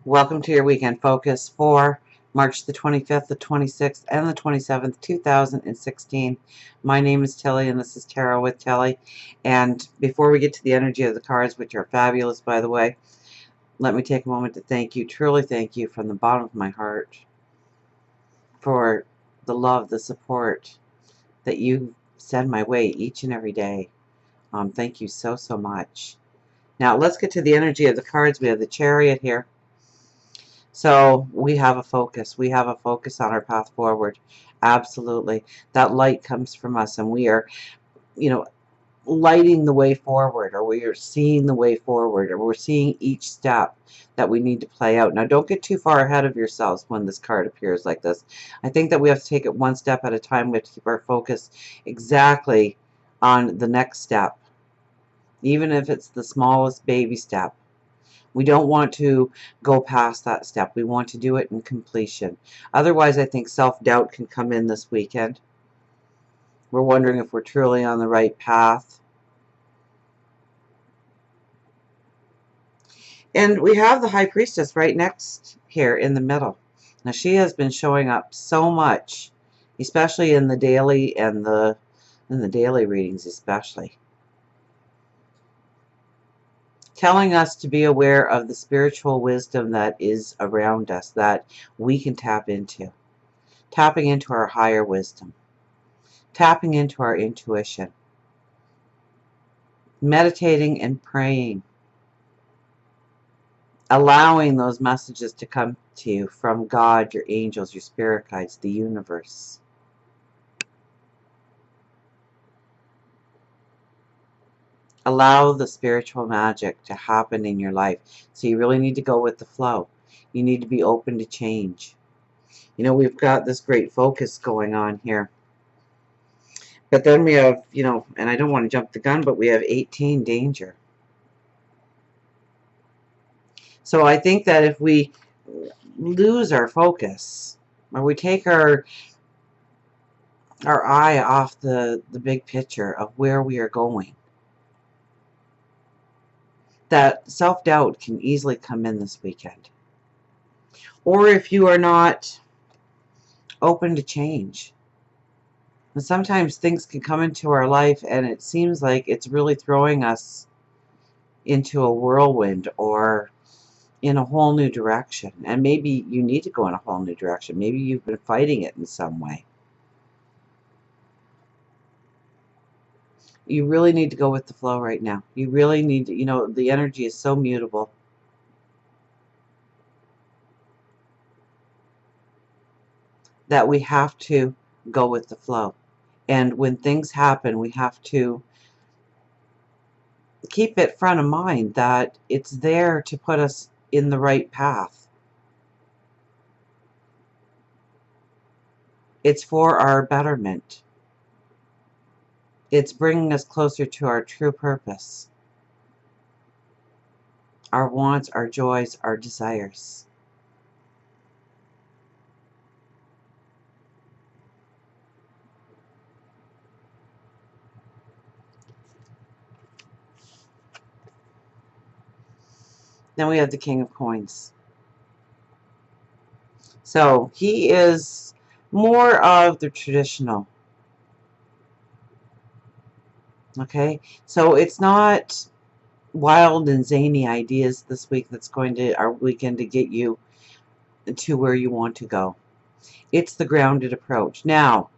Welcome to your weekend focus for March the 25th, the 26th, and the 27th, 2016. My name is Tilly, and this is Tarot with Tilly. And before we get to the energy of the cards, which are fabulous, by the way, let me take a moment to thank you, truly thank you from the bottom of my heart for the love, the support that you send my way each and every day. Thank you so, so much. Now, let's get to the energy of the cards. We have the Chariot here. So we have a focus. We have a focus on our path forward. Absolutely. That light comes from us, and we are, lighting the way forward, or we are seeing the way forward, or we're seeing each step that we need to play out. Now, don't get too far ahead of yourselves when this card appears like this. I think that we have to take it one step at a time. We have to keep our focus exactly on the next step, even if it's the smallest baby step. We don't want to go past that step. We want to do it in completion. Otherwise, I think self-doubt can come in this weekend. We're wondering if we're truly on the right path. And we have the High Priestess right next here in the middle. Now, she has been showing up so much, especially in the daily and in the daily readings especially, telling us to be aware of the spiritual wisdom that is around us, that we can tap into. Tapping into our higher wisdom. Tapping into our intuition. Meditating and praying. Allowing those messages to come to you from God, your angels, your spirit guides, the universe. Allow the spiritual magic to happen in your life. So you really need to go with the flow. You need to be open to change. We've got this great focus going on here. But then we have, and I don't want to jump the gun, but we have 18 danger. So I think that if we lose our focus, or we take our eye off the big picture of where we are going, that self-doubt can easily come in this weekend. Or if you are not open to change. And sometimes things can come into our life and it seems like it's really throwing us into a whirlwind or in a whole new direction. And maybe you need to go in a whole new direction. Maybe you've been fighting it in some way. You really need to go with the flow right now. You really need to, the energy is so mutable. That we have to go with the flow. And when things happen, we have to keep it front of mind that it's there to put us in the right path. It's for our betterment. It's bringing us closer to our true purpose. Our wants, our joys, our desires. Then we have the King of Coins. So he is more of the traditional. Okay, so it's not wild and zany ideas this week that's going to, our weekend, to get you to where you want to go. It's the grounded approach. Now,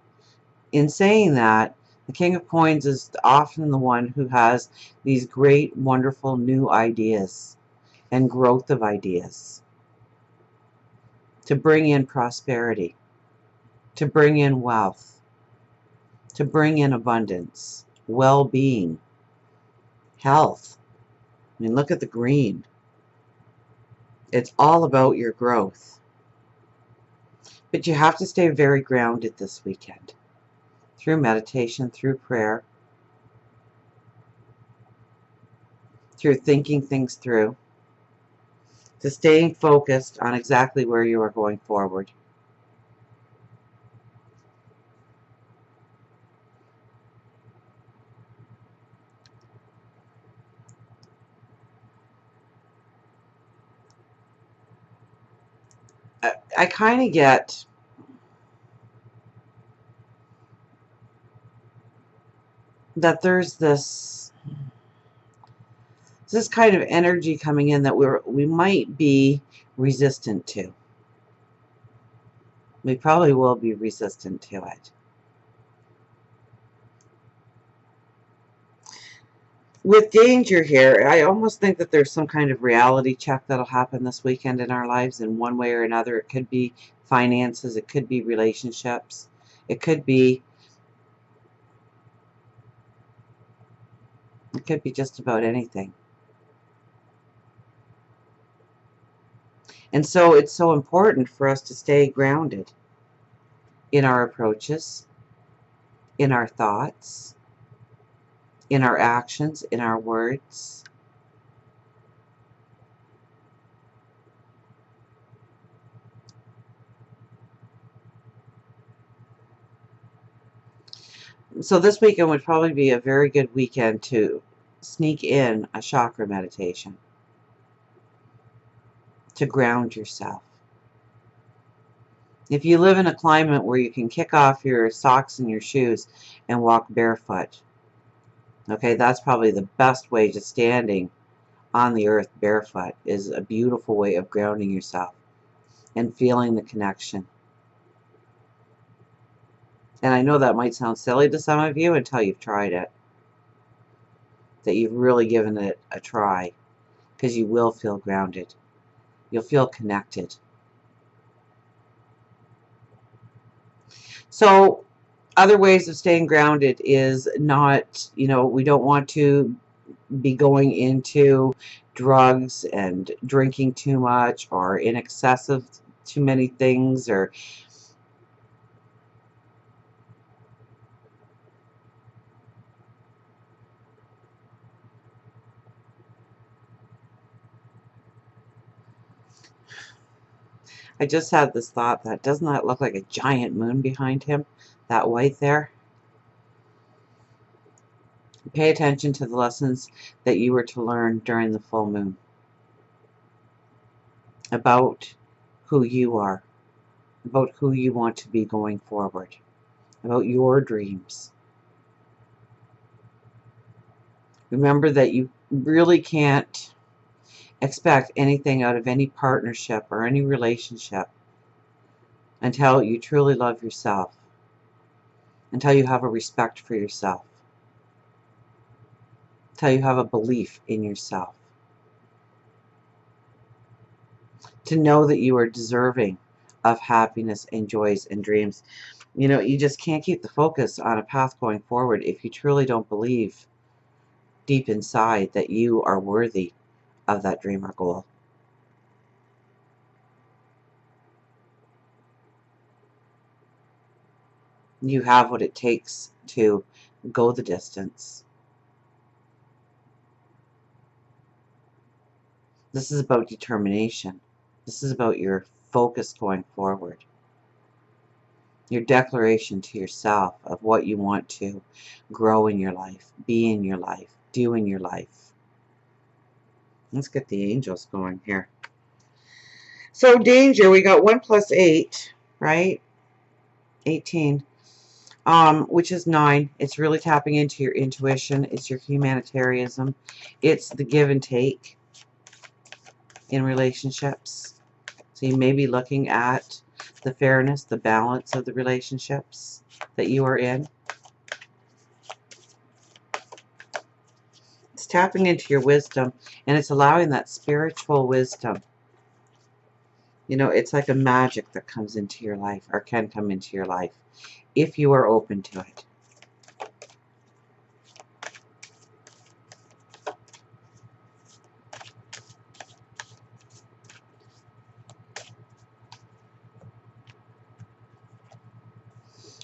in saying that, the King of Coins is often the one who has these great, wonderful new ideas and growth of ideas to bring in prosperity, to bring in wealth, to bring in abundance, well-being, health. I mean, look at the green. It's all about your growth. But you have to stay very grounded this weekend. Through meditation, through prayer, through thinking things through, to staying focused on exactly where you are going forward. I kind of get that there's this kind of energy coming in that we might be resistant to. We probably will be resistant to it. With danger here, I almost think that there's some kind of reality check that'll happen this weekend in our lives in one way or another. It could be finances, it could be relationships, it could be just about anything. And so it's so important for us to stay grounded in our approaches, in our thoughts, in our actions, in our words. So this weekend would probably be a very good weekend to sneak in a chakra meditation, to ground yourself. If you live in a climate where you can kick off your socks and your shoes and walk barefoot, okay, that's probably the best way to standing on the earth barefoot, is a beautiful way of grounding yourself and feeling the connection. And I know that might sound silly to some of you until you've tried it, that you've really given it a try, because you will feel grounded. You'll feel connected. So other ways of staying grounded is not, we don't want to be going into drugs and drinking too much or in excess of too many things, or I just had this thought that doesn't that look like a giant moon behind him, that white there? Pay attention to the lessons that you were to learn during the full moon about who you are, about who you want to be going forward, about your dreams. Remember that you really can't expect anything out of any partnership or any relationship until you truly love yourself, until you have a respect for yourself, until you have a belief in yourself, to know that you are deserving of happiness and joys and dreams. You just can't keep the focus on a path going forward if you truly don't believe deep inside that you are worthy of that dream or goal. You have what it takes to go the distance. This is about determination. This is about your focus going forward. Your declaration to yourself of what you want to grow in your life, be in your life, do in your life. Let's get the angels going here. So danger, we got 1 + 8, right? 18. Which is 9. It's really tapping into your intuition. It's your humanitarianism. It's the give and take in relationships. So you may be looking at the fairness, the balance of the relationships that you are in. It's tapping into your wisdom, and it's allowing that spiritual wisdom. It's like a magic that comes into your life, or can come into your life, if you are open to it.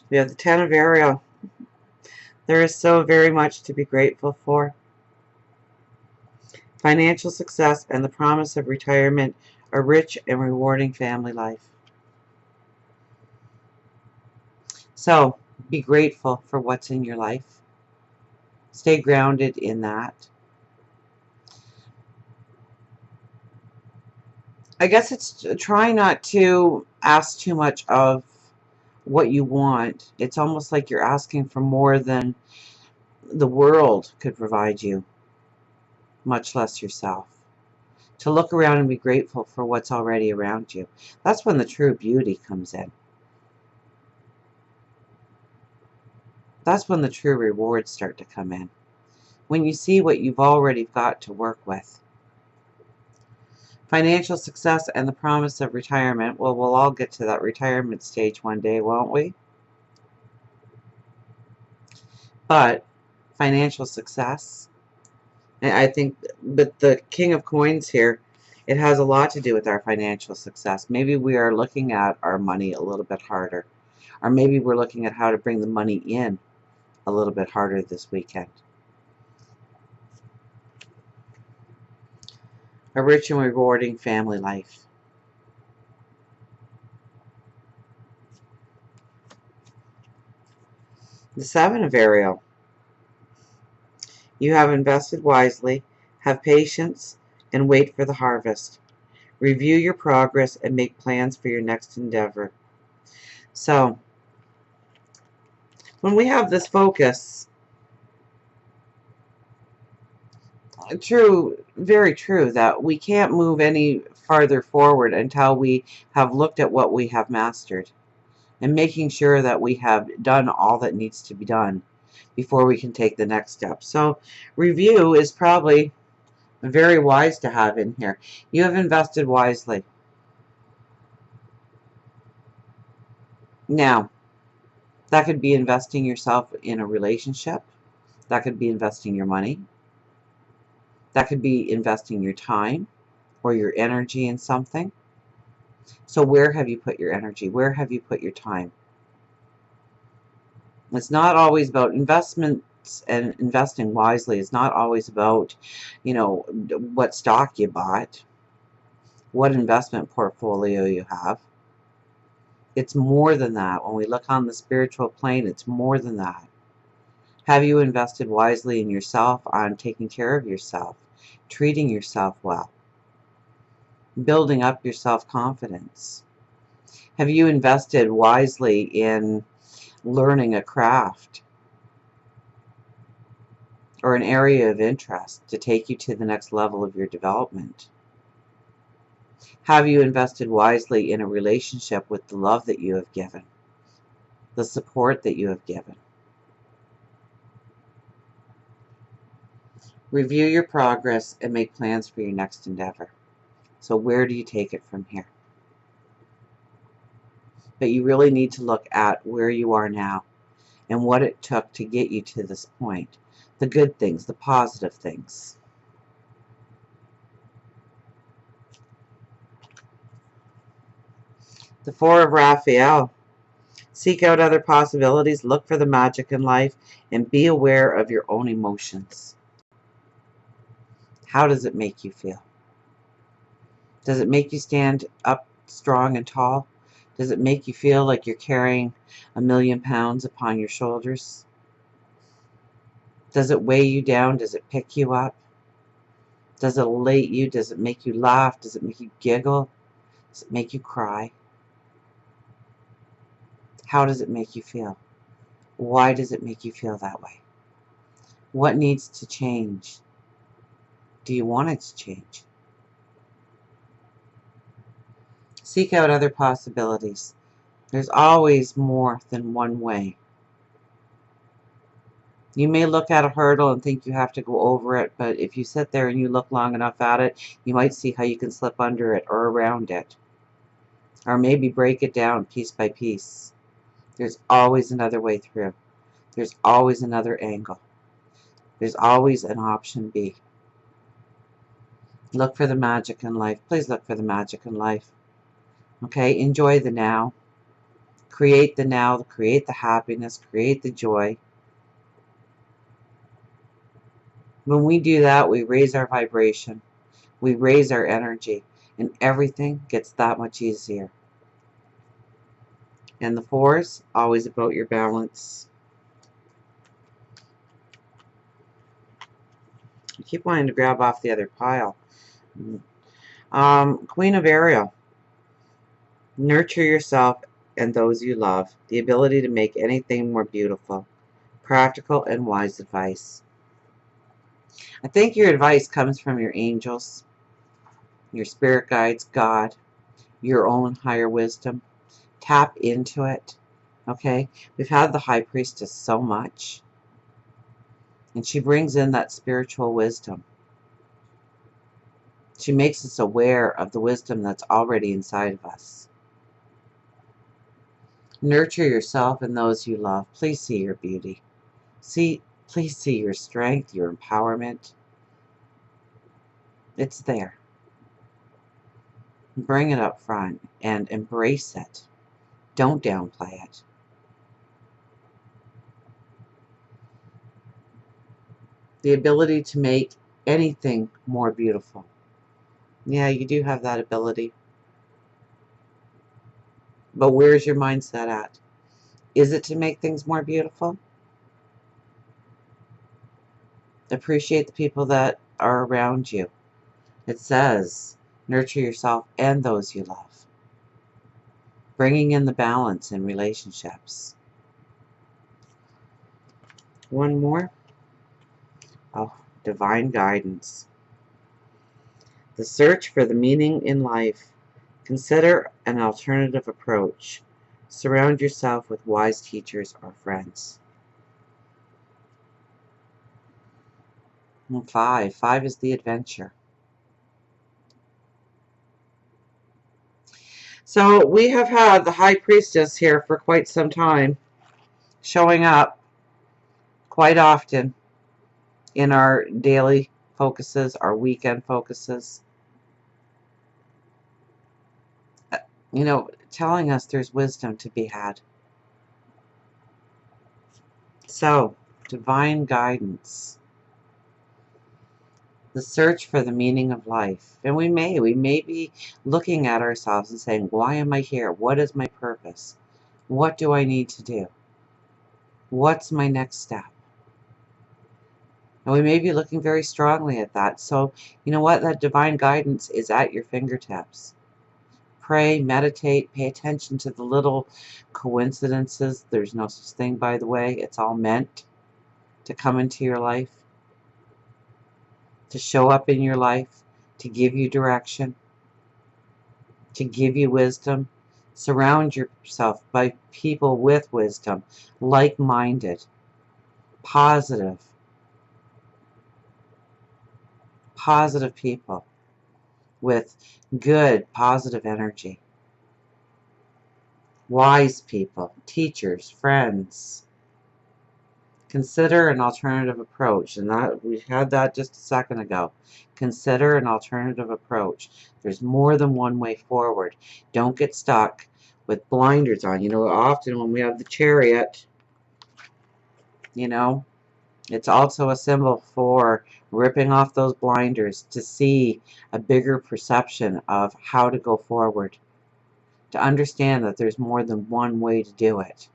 We have the 10 of Ariel. There is so very much to be grateful for. Financial success and the promise of retirement, a rich and rewarding family life. So, be grateful for what's in your life. Stay grounded in that. I guess it's try not to ask too much of what you want. It's almost like you're asking for more than the world could provide you, much less yourself. To look around and be grateful for what's already around you. That's when the true beauty comes in. That's when the true rewards start to come in. When you see what you've already got to work with. Financial success and the promise of retirement. Well, we'll all get to that retirement stage one day, won't we? But financial success, and I think, but the King of Coins here, it has a lot to do with our financial success. Maybe we are looking at our money a little bit harder. Or maybe we're looking at how to bring the money in a little bit harder this weekend. A rich and rewarding family life. The Seven of Ariel. You have invested wisely, have patience, and wait for the harvest. Review your progress and make plans for your next endeavor. So, when we have this focus, true, very true, that we can't move any farther forward until we have looked at what we have mastered and making sure that we have done all that needs to be done before we can take the next step. So review is probably very wise to have in here. You have invested wisely. Now, that could be investing yourself in a relationship. That could be investing your money. That could be investing your time or your energy in something. So where have you put your energy? Where have you put your time? It's not always about investments, and investing wisely is not always about, what stock you bought, what investment portfolio you have. It's more than that. When we look on the spiritual plane, it's more than that. Have you invested wisely in yourself, on taking care of yourself, treating yourself well, building up your self-confidence? Have you invested wisely in learning a craft or an area of interest to take you to the next level of your development? Have you invested wisely in a relationship with the love that you have given, the support that you have given? Review your progress and make plans for your next endeavor. So where do you take it from here? But you really need to look at where you are now and what it took to get you to this point. The good things, the positive things. The Four of Raphael. Seek out other possibilities, look for the magic in life, and be aware of your own emotions. How does it make you feel? Does it make you stand up strong and tall? Does it make you feel like you're carrying 1,000,000 pounds upon your shoulders? Does it weigh you down? Does it pick you up? Does it elate you? Does it make you laugh? Does it make you giggle? Does it make you cry? How does it make you feel? Why does it make you feel that way? What needs to change? Do you want it to change? Seek out other possibilities. There's always more than one way. You may look at a hurdle and think you have to go over it, but if you sit there and you look long enough at it, you might see how you can slip under it or around it. Or maybe break it down piece by piece. There's always another way through. There's always another angle. There's always an option B. Look for the magic in life. Please look for the magic in life. Okay? Enjoy the now. Create the now. Create the happiness. Create the joy. When we do that, we raise our vibration. We raise our energy. And everything gets that much easier. And the fours, always about your balance. I keep wanting to grab off the other pile. Queen of Ariel. Nurture yourself and those you love. The ability to make anything more beautiful. Practical and wise advice. I think your advice comes from your angels, your spirit guides, God, your own higher wisdom. Tap into it. Okay? We've had the high priestess so much, and she brings in that spiritual wisdom. She makes us aware of the wisdom that's already inside of us. Nurture yourself and those you love. Please see your beauty. Please see your strength, your empowerment. It's there. Bring it up front and embrace it. Don't downplay it. The ability to make anything more beautiful. Yeah, you do have that ability. But where's your mindset at? Is it to make things more beautiful? Appreciate the people that are around you. It says, nurture yourself and those you love. Bringing in the balance in relationships. One more. Oh, divine guidance. The search for the meaning in life. Consider an alternative approach. Surround yourself with wise teachers or friends. And five is the adventure. So we have had the high priestess here for quite some time, showing up quite often in our daily focuses, our weekend focuses. You know, telling us there's wisdom to be had. So, divine guidance. The search for the meaning of life. And we may be looking at ourselves and saying, why am I here? What is my purpose? What do I need to do? What's my next step? And we may be looking very strongly at that. So, you know what? That divine guidance is at your fingertips. Pray, meditate, pay attention to the little coincidences. There's no such thing, by the way. It's all meant to come into your life, to show up in your life, to give you direction, to give you wisdom. Surround yourself by people with wisdom, like-minded, positive people with good, positive energy. Wise people, teachers, friends. Consider an alternative approach. And that we had that just a second ago. Consider an alternative approach. There's more than one way forward. Don't get stuck with blinders on. You know, often when we have the chariot, you know, it's also a symbol for ripping off those blinders to see a bigger perception of how to go forward. To understand that there's more than one way to do it.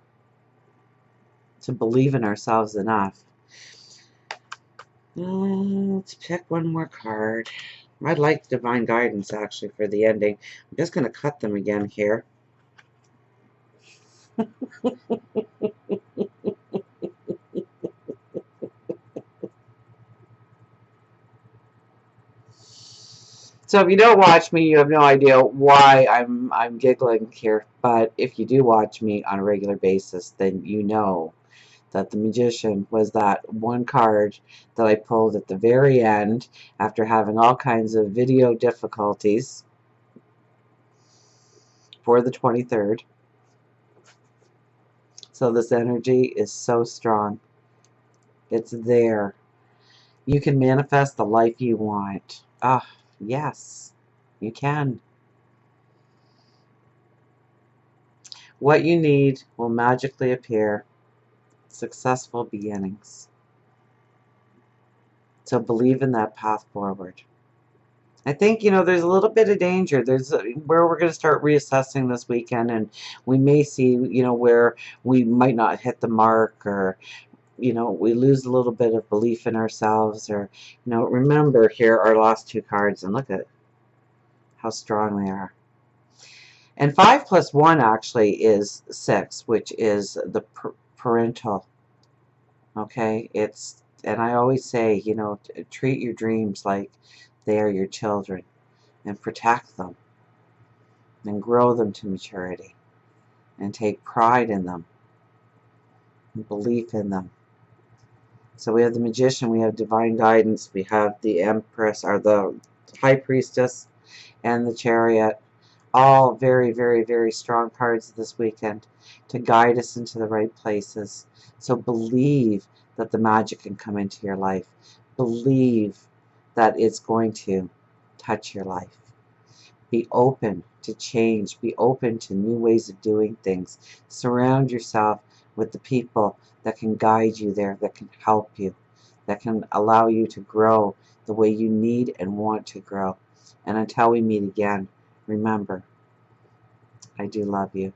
To believe in ourselves enough. Let's pick one more card. I'd like divine guidance actually for the ending. I'm just going to cut them again here. So if you don't watch me, you have no idea why I'm giggling here. But if you do watch me on a regular basis, then you know that the Magician was that one card that I pulled at the very end after having all kinds of video difficulties for the 23rd. So this energy is so strong. It's there. You can manifest the life you want. Ah, yes, you can. What you need will magically appear. Successful beginnings. So believe in that path forward. I think, you know, there's a little bit of danger. There's where we're going to start reassessing this weekend, and we may see, you know, where we might not hit the mark, or, you know, we lose a little bit of belief in ourselves, or, you know, remember here our last two cards, and look at how strong they are. And 5 plus 1 actually is 6, which is the parental. Okay, and I always say, you know, treat your dreams like they are your children and protect them and grow them to maturity and take pride in them and belief in them. So we have the magician, we have divine guidance, we have the empress or the high priestess and the chariot. All very, very, very strong cards this weekend to guide us into the right places. So believe that the magic can come into your life. Believe that it's going to touch your life. Be open to change. Be open to new ways of doing things. Surround yourself with the people that can guide you there, that can help you, that can allow you to grow the way you need and want to grow. And until we meet again, remember, I do love you.